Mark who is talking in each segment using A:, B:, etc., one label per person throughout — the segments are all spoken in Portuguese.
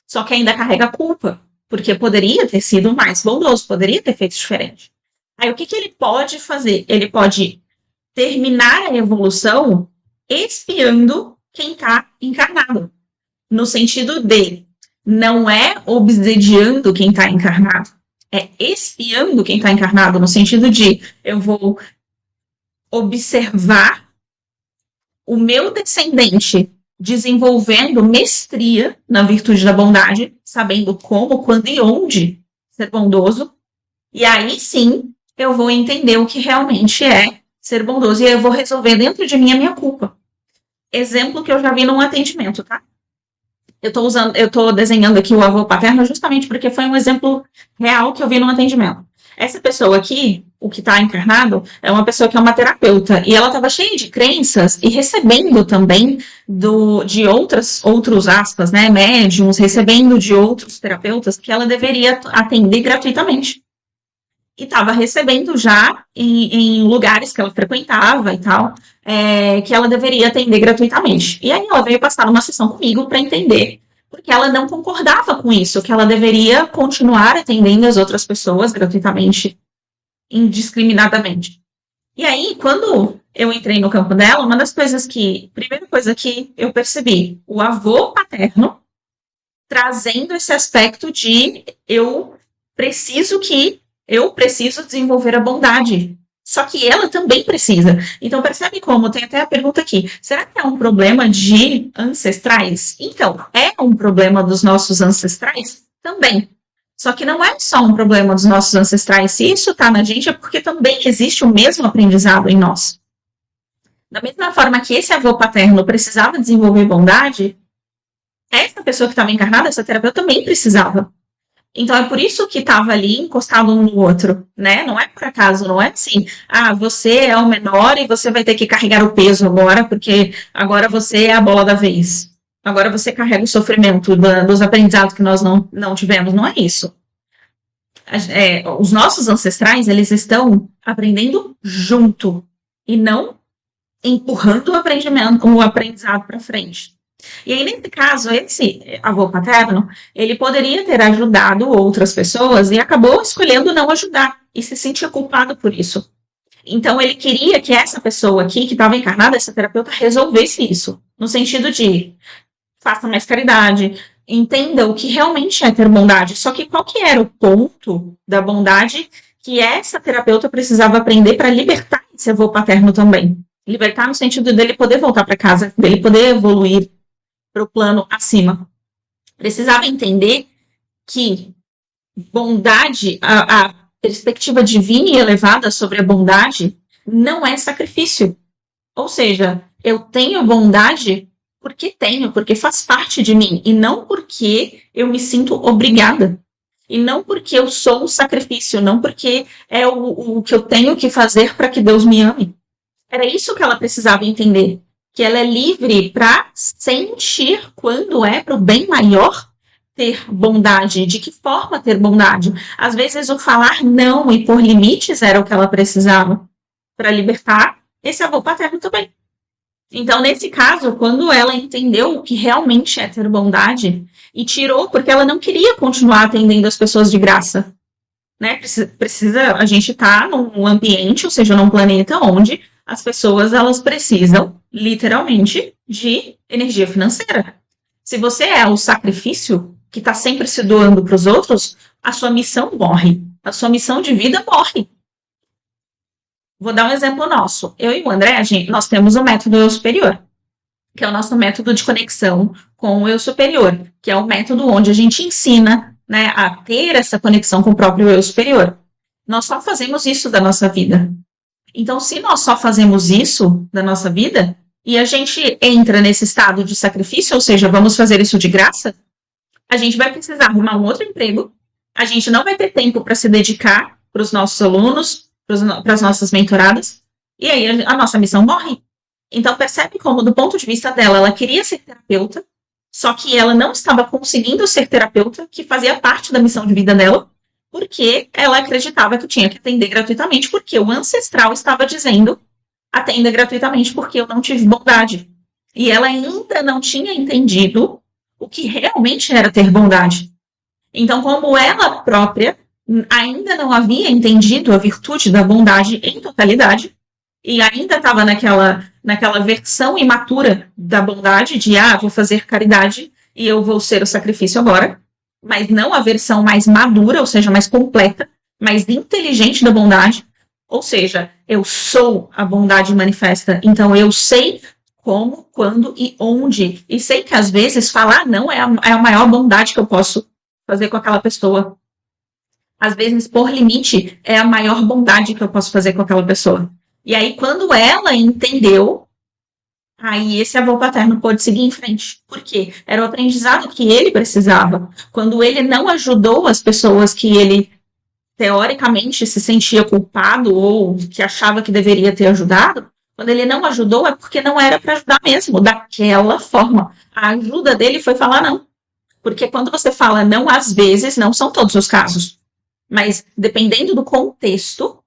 A: só que ainda carrega culpa, porque poderia ter sido mais bondoso, poderia ter feito diferente. Aí o que ele pode fazer? Ele pode terminar a evolução espiando quem está encarnado, no sentido de não é obsediando quem está encarnado, é espiando quem está encarnado, no sentido de eu vou observar o meu descendente desenvolvendo mestria na virtude da bondade, sabendo como, quando e onde ser bondoso, e aí sim eu vou entender o que realmente é ser bondoso, e aí eu vou resolver dentro de mim a minha culpa. Exemplo que eu já vi num atendimento, tá? Eu tô desenhando aqui o avô paterno justamente porque foi um exemplo real que eu vi num atendimento. Essa pessoa aqui, o que está encarnado, é uma pessoa que é uma terapeuta. E ela estava cheia de crenças e recebendo também de outros aspas, né, médiums, recebendo de outros terapeutas que ela deveria atender gratuitamente. E estava recebendo já em lugares que ela frequentava e tal, que ela deveria atender gratuitamente. E aí ela veio passar uma sessão comigo para entender, porque ela não concordava com isso, que ela deveria continuar atendendo as outras pessoas gratuitamente, indiscriminadamente. E aí, quando eu entrei no campo dela, primeira coisa que eu percebi, o avô paterno trazendo esse aspecto de eu preciso desenvolver a bondade. Só que ela também precisa. Então, percebe como? Tem até a pergunta aqui. Será que é um problema de ancestrais? Então, é um problema dos nossos ancestrais? Também. Só que não é só um problema dos nossos ancestrais. Se isso está na gente, é porque também existe o mesmo aprendizado em nós. Da mesma forma que esse avô paterno precisava desenvolver bondade, essa pessoa que estava encarnada, essa terapeuta, também precisava. Então, é por isso que estava ali encostado um no outro, né? Não é por acaso, não é assim, você é o menor e você vai ter que carregar o peso agora, porque agora você é a bola da vez. Agora você carrega o sofrimento dos aprendizados que nós não tivemos. Não é isso. Os nossos ancestrais, eles estão aprendendo junto e não empurrando o aprendizado para frente. E aí, nesse caso, esse avô paterno, ele poderia ter ajudado outras pessoas e acabou escolhendo não ajudar e se sentia culpado por isso. Então, ele queria que essa pessoa aqui, que estava encarnada, essa terapeuta, resolvesse isso. No sentido de, faça mais caridade, entenda o que realmente é ter bondade. Só que qual que era o ponto da bondade que essa terapeuta precisava aprender para libertar esse avô paterno também? Libertar no sentido dele poder voltar para casa, dele poder evoluir para o plano acima. Precisava entender que bondade, a perspectiva divina e elevada sobre a bondade não é sacrifício. Ou seja, eu tenho bondade porque faz parte de mim, e não porque eu me sinto obrigada. E não porque eu sou um sacrifício, não porque é o que eu tenho que fazer para que Deus me ame. Era isso que ela precisava entender. Que ela é livre para sentir quando é para o bem maior ter bondade. De que forma ter bondade? Às vezes o falar não e pôr limites era o que ela precisava para libertar esse avô paterno também. Então, nesse caso, quando ela entendeu o que realmente é ter bondade e tirou, porque ela não queria continuar atendendo as pessoas de graça. Né? A gente tá num ambiente, ou seja, num planeta onde as pessoas elas precisam, literalmente, de energia financeira. Se você é o sacrifício que está sempre se doando para os outros, a sua missão morre. A sua missão de vida morre. Vou dar um exemplo nosso. Eu e o André, nós temos o método Eu Superior, que é o nosso método de conexão com o Eu Superior, que é o método onde a gente ensina, né, a ter essa conexão com o próprio Eu Superior. Nós só fazemos isso da nossa vida. Então, se nós só fazemos isso da nossa vida, e a gente entra nesse estado de sacrifício, ou seja, vamos fazer isso de graça, a gente vai precisar arrumar um outro emprego, a gente não vai ter tempo para se dedicar para os nossos alunos, para as nossas mentoradas, e aí a nossa missão morre. Então, percebe como, do ponto de vista dela, ela queria ser terapeuta, só que ela não estava conseguindo ser terapeuta, que fazia parte da missão de vida dela, porque ela acreditava que tinha que atender gratuitamente, porque o ancestral estava dizendo atenda gratuitamente porque eu não tive bondade. E ela ainda não tinha entendido o que realmente era ter bondade. Então, como ela própria ainda não havia entendido a virtude da bondade em totalidade, e ainda estava naquela versão imatura da bondade, de, vou fazer caridade e eu vou ser o sacrifício agora, mas não a versão mais madura, ou seja, mais completa, mais inteligente da bondade, ou seja, eu sou a bondade manifesta, então eu sei como, quando e onde, e sei que às vezes falar não é a maior bondade que eu posso fazer com aquela pessoa. Às vezes, por limite, é a maior bondade que eu posso fazer com aquela pessoa. E aí, quando ela entendeu, aí esse avô paterno pôde seguir em frente. Por quê? Era o aprendizado que ele precisava. Quando ele não ajudou as pessoas que ele, teoricamente, se sentia culpado ou que achava que deveria ter ajudado, quando ele não ajudou é porque não era para ajudar mesmo, daquela forma. A ajuda dele foi falar não. Porque quando você fala não, às vezes, não são todos os casos. Mas dependendo do contexto,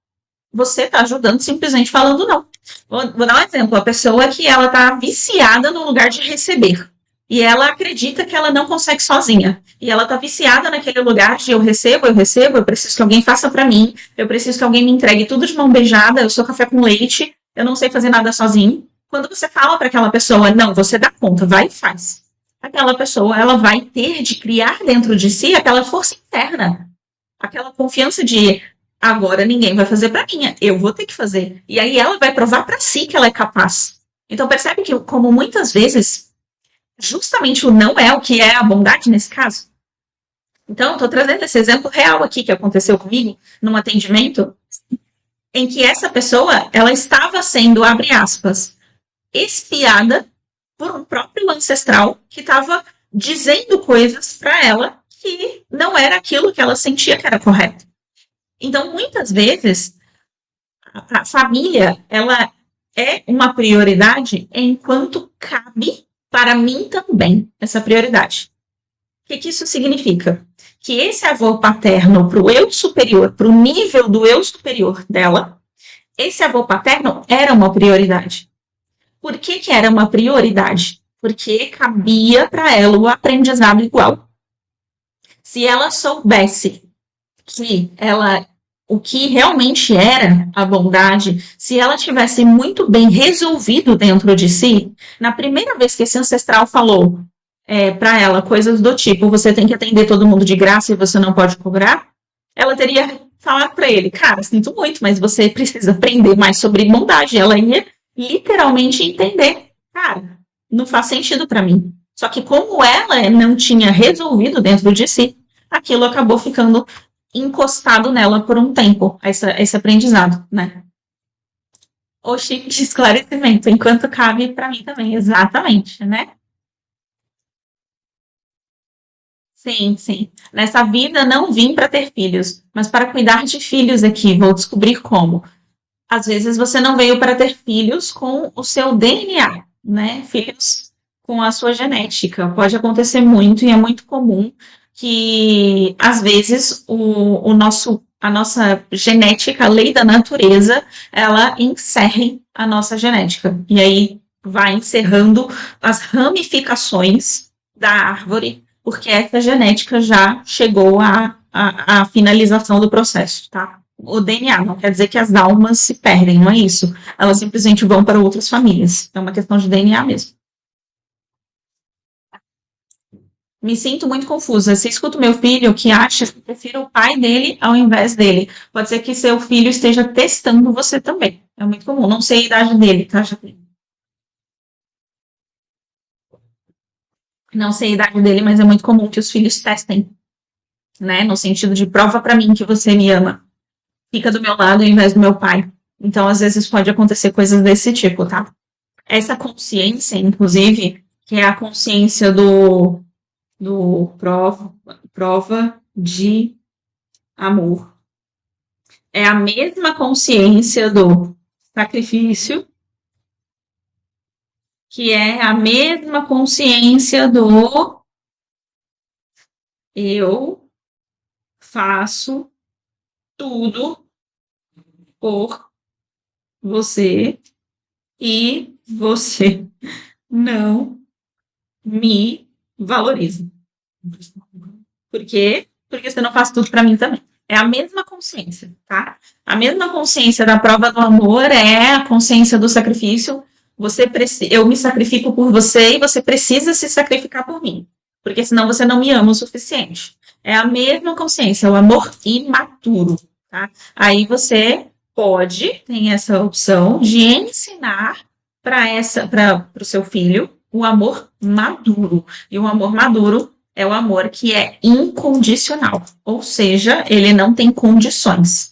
A: você está ajudando simplesmente falando não. Vou dar um exemplo. A pessoa que ela está viciada no lugar de receber. E ela acredita que ela não consegue sozinha. E ela está viciada naquele lugar de eu recebo, eu preciso que alguém faça para mim, eu preciso que alguém me entregue tudo de mão beijada, eu sou café com leite, eu não sei fazer nada sozinho. Quando você fala para aquela pessoa, não, você dá conta, vai e faz. Aquela pessoa, ela vai ter de criar dentro de si aquela força interna, aquela confiança de agora ninguém vai fazer para mim, eu vou ter que fazer. E aí ela vai provar para si que ela é capaz. Então percebe que como muitas vezes justamente o não é o que é a bondade nesse caso. Então estou trazendo esse exemplo real aqui que aconteceu comigo num atendimento em que essa pessoa ela estava sendo, abre aspas, espiada por um próprio ancestral que estava dizendo coisas para ela que não era aquilo que ela sentia que era correto. Então, muitas vezes, a família, ela é uma prioridade enquanto cabe para mim também essa prioridade. O que isso significa? Que esse avô paterno para o eu superior, para o nível do eu superior dela, esse avô paterno era uma prioridade. Por que era uma prioridade? Porque cabia para ela o aprendizado igual. Se ela soubesse que ela o que realmente era a bondade, se ela tivesse muito bem resolvido dentro de si, na primeira vez que esse ancestral falou para ela coisas do tipo, você tem que atender todo mundo de graça e você não pode cobrar, ela teria falado para ele, cara, sinto muito, mas você precisa aprender mais sobre bondade. Ela ia literalmente entender, cara, não faz sentido para mim. Só que como ela não tinha resolvido dentro de si, aquilo acabou ficando encostado nela por um tempo, esse aprendizado, né? Oxi, de esclarecimento, enquanto cabe para mim também, exatamente, né? Sim, sim. Nessa vida não vim para ter filhos, mas para cuidar de filhos aqui, vou descobrir como. Às vezes você não veio para ter filhos com o seu DNA, né? Filhos com a sua genética. Pode acontecer muito e é muito comum que, às vezes, a nossa genética, a lei da natureza, ela encerre a nossa genética. E aí vai encerrando as ramificações da árvore, porque essa genética já chegou à finalização do processo, tá? O DNA, não quer dizer que as almas se perdem, não é isso. Elas simplesmente vão para outras famílias. É uma questão de DNA mesmo. Me sinto muito confusa. Se escuto meu filho que acha que prefiro o pai dele ao invés dele, pode ser que seu filho esteja testando você também. É muito comum. Não sei a idade dele, tá? Não sei a idade dele, mas é muito comum que os filhos testem, né? No sentido de prova para mim que você me ama. Fica do meu lado ao invés do meu pai. Então, às vezes pode acontecer coisas desse tipo, tá? Essa consciência, inclusive, que é a consciência do prova de amor. É a mesma consciência do sacrifício, que é a mesma consciência do eu faço tudo por você e você não me valorizo. Por quê? Porque você não faz tudo para mim também. É a mesma consciência, tá? A mesma consciência da prova do amor é a consciência do sacrifício. Eu me sacrifico por você e você precisa se sacrificar por mim. Porque senão você não me ama o suficiente. É a mesma consciência, é o amor imaturo, tá? Aí você tem essa opção de ensinar para o seu filho o amor maduro. E o amor maduro é o amor que é incondicional, ou seja, ele não tem condições.